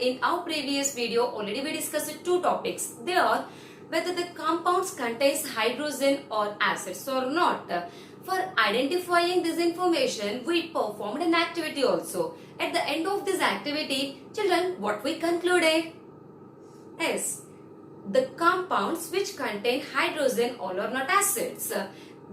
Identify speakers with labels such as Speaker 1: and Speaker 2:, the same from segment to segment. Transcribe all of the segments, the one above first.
Speaker 1: in our previous video already we discussed two topics. They are whether the compounds contains hydrogen or acids or not. For identifying this information, we performed an activity also. At the end of this activity, children, what we concluded? Yes, the compounds which contain hydrogen all are not acids.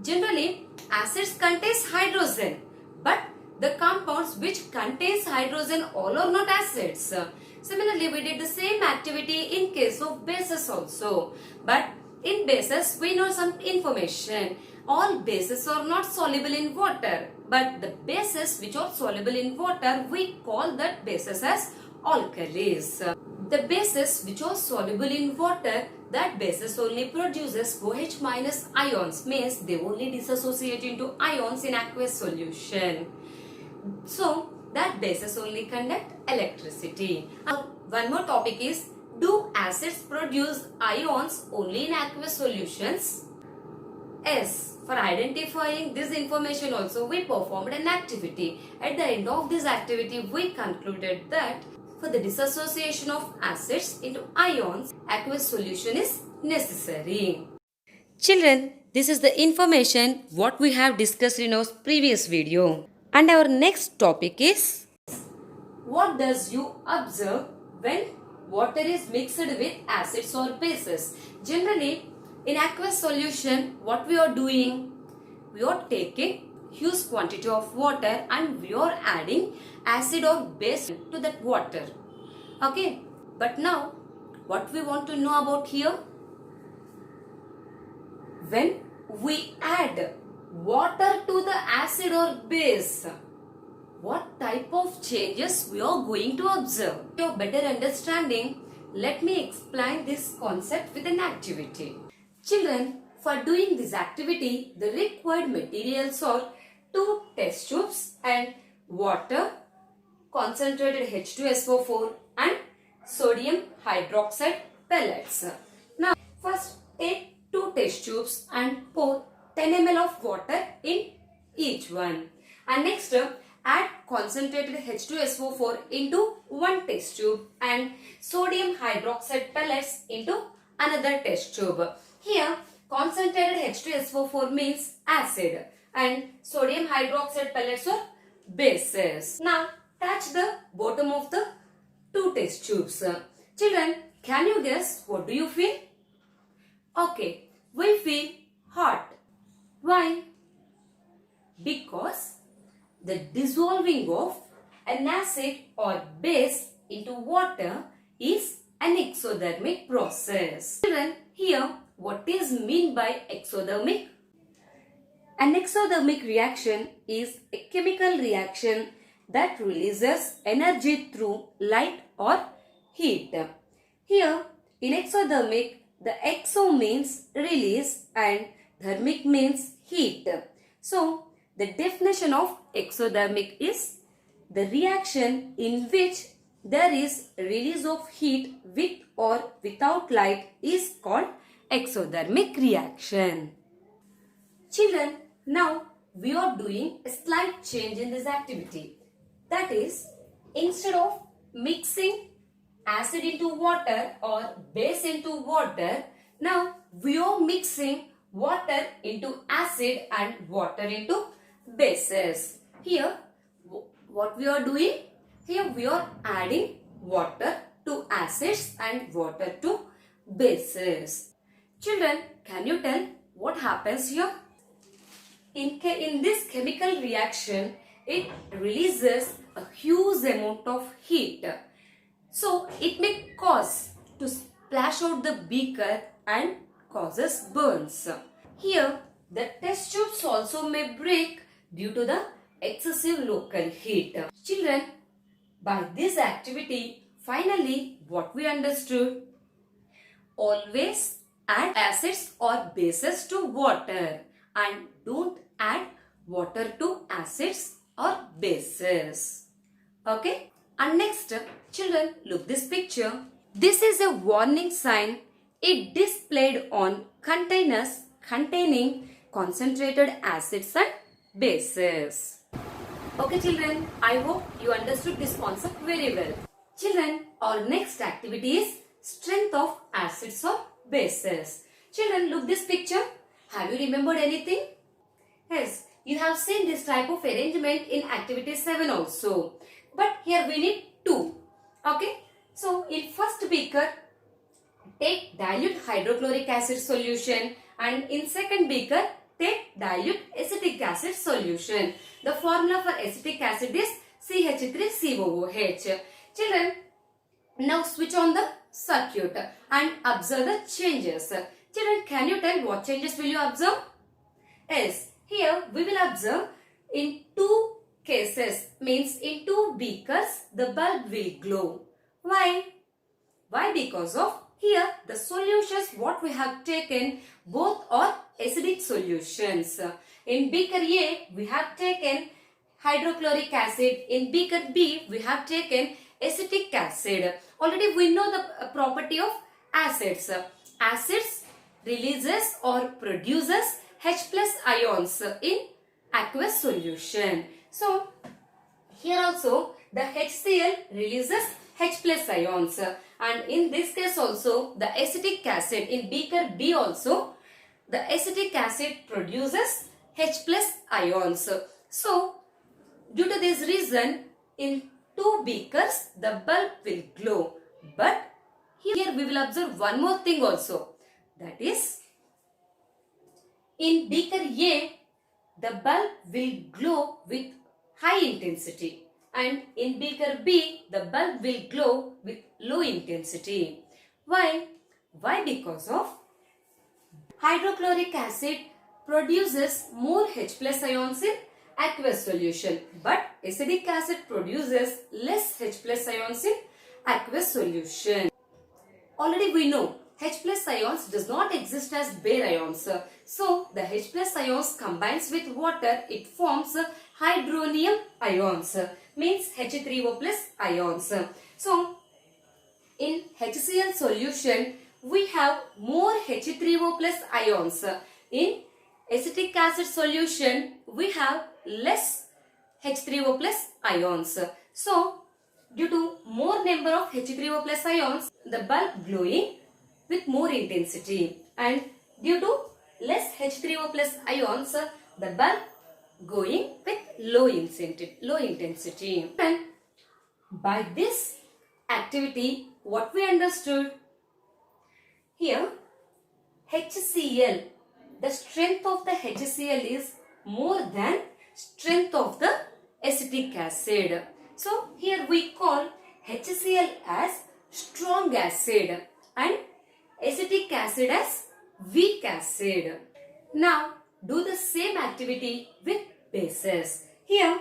Speaker 1: Generally, acids contains hydrogen, but the compounds which contains hydrogen all are not acids. Similarly, we did the same activity in case of bases also. But in bases, we know some information. All bases are not soluble in water, but the bases which are soluble in water, we call that bases as alkalis. The bases which are soluble in water, that bases only produces OH minus ions, means they only dissociate into ions in aqueous solution. So that bases only conduct electricity. One more topic is, do acids produce ions only in aqueous solutions? Yes, for identifying this information also we performed an activity. At the end of this activity we concluded that for the dissociation of acids into ions, aqueous solution is necessary. Children, this is the information what we have discussed in our previous video. And our next topic is, what does you observe when water is mixed with acids or bases? Generally, in aqueous solution, what we are doing? We are taking huge quantity of water and we are adding acid or base to that water. Okay, but now what we want to know about here? When we add water to the acid or base, what type of changes we are going to observe? For better understanding, let me explain this concept with an activity. Children, for doing this activity, the required materials are 2 test tubes and water, concentrated H2SO4 and sodium hydroxide pellets. Now, first take 2 test tubes and pour 10 ml of water in each one. And next, add concentrated H2SO4 into 1 test tube and sodium hydroxide pellets into another test tube. Here, concentrated H2SO4 means acid and sodium hydroxide pellets are bases. Now, touch the bottom of the 2 test tubes. Children, can you guess what do you feel? Okay, we feel hot. Why? Because the dissolving of an acid or base into water is an exothermic process. Children, here what is mean by exothermic? An exothermic reaction is a chemical reaction that releases energy through light or heat. Here in exothermic, the exo means release and thermic means heat. So the definition of exothermic is the reaction in which there is release of heat with or without light is called exothermic reaction. Children, now we are doing a slight change in this activity. That is, instead of mixing acid into water or base into water, now we are mixing water into acid and water into bases. Here, what we are doing? Here we are adding water to acids and water to bases. Children, can you tell what happens here? In this chemical reaction, it releases a huge amount of heat. So, it may cause to splash out the beaker and causes burns. Here, the test tubes also may break due to the excessive local heat. Children, by this activity, finally, what we understood? Always add acids or bases to water and don't add water to acids or bases. Okay? And next, children, look this picture. This is a warning sign. It displayed on containers containing concentrated acids and bases. Okay children, I hope you understood this concept very well. Children, our next activity is strength of acids or bases. Children, look this picture. Have you remembered anything? Yes, you have seen this type of arrangement in activity 7 also. But here we need 2. Okay. So, in first beaker, take dilute hydrochloric acid solution, and in second beaker, take dilute acetic acid solution. The formula for acetic acid is CH3COOH. Children, now switch on the circuit and observe the changes. Children, can you tell what changes will you observe? Yes, here we will observe in 2 cases, means in 2 beakers the bulb will glow. Why? Why? Because of here the solutions what we have taken both are acidic solutions. In beaker A we have taken hydrochloric acid, in beaker B we have taken acetic acid. Already we know the property of acids. Acids releases or produces H plus ions in aqueous solution. So here also the HCl releases H plus ions, and in this case also the acetic acid in beaker B also the acetic acid produces H plus ions. So due to this reason in 2 beakers the bulb will glow. But here we will observe one more thing also, that is in beaker A the bulb will glow with high intensity, and in beaker B the bulb will glow with low intensity. Why? Why? Because of hydrochloric acid produces more H plus ions in aqueous solution, but acetic acid produces less H plus ions in aqueous solution. Already we know H plus ions does not exist as bare ions. So the H plus ions combines with water, it forms hydronium ions, means H3O plus ions. So in HCl solution we have more H3O plus ions. In acetic acid solution we have less H3O plus ions. So due to more number of H3O plus ions, the bulb glowing with more intensity, and due to less H3O plus ions, the bulb going with low intensity. And by this activity, what we understood here, HCl, the strength of the HCl is more than strength of the acetic acid. So here we call HCl as strong acid and acetic acid as weak acid. Now do the same activity with bases. Here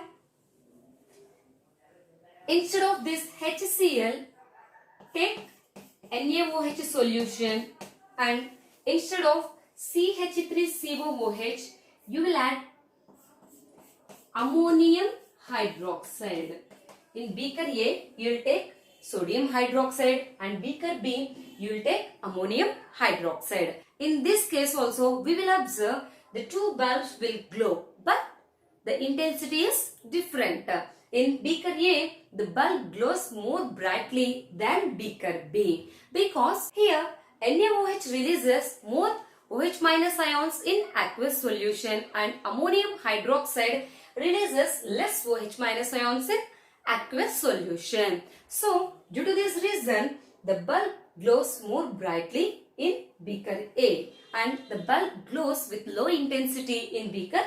Speaker 1: instead of this HCl, take NaOH solution, and instead of CH3COOH you will add ammonium hydroxide. In beaker A you will take sodium hydroxide, and beaker B you will take ammonium hydroxide. In this case also we will observe the 2 bulbs will glow, but the intensity is different. In beaker A the bulb glows more brightly than beaker B, because here NaOH releases more OH minus ions in aqueous solution, and ammonium hydroxide releases less OH minus ions in aqueous solution. So due to this reason the bulb glows more brightly in beaker A, and the bulb glows with low intensity in beaker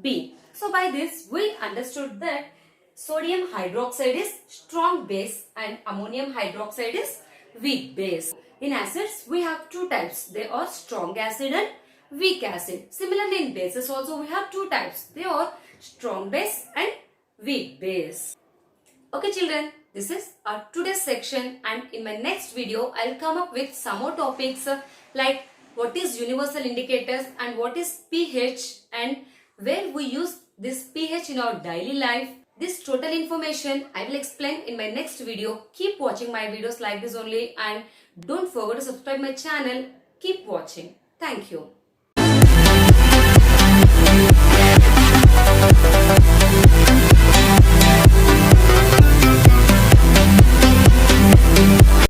Speaker 1: B. So by this we understood that sodium hydroxide is strong base and ammonium hydroxide is weak base. In acids we have 2 types. They are strong acid and weak acid. Similarly in bases also we have 2 types. They are strong base and weak base. Okay children, this is our today's section, and in my next video I'll come up with some more topics like what is universal indicators and what is pH and where we use this pH in our daily life. This total information I will explain in my next video. Keep watching my videos like this only, and don't forget to subscribe my channel. Keep watching. Thank you.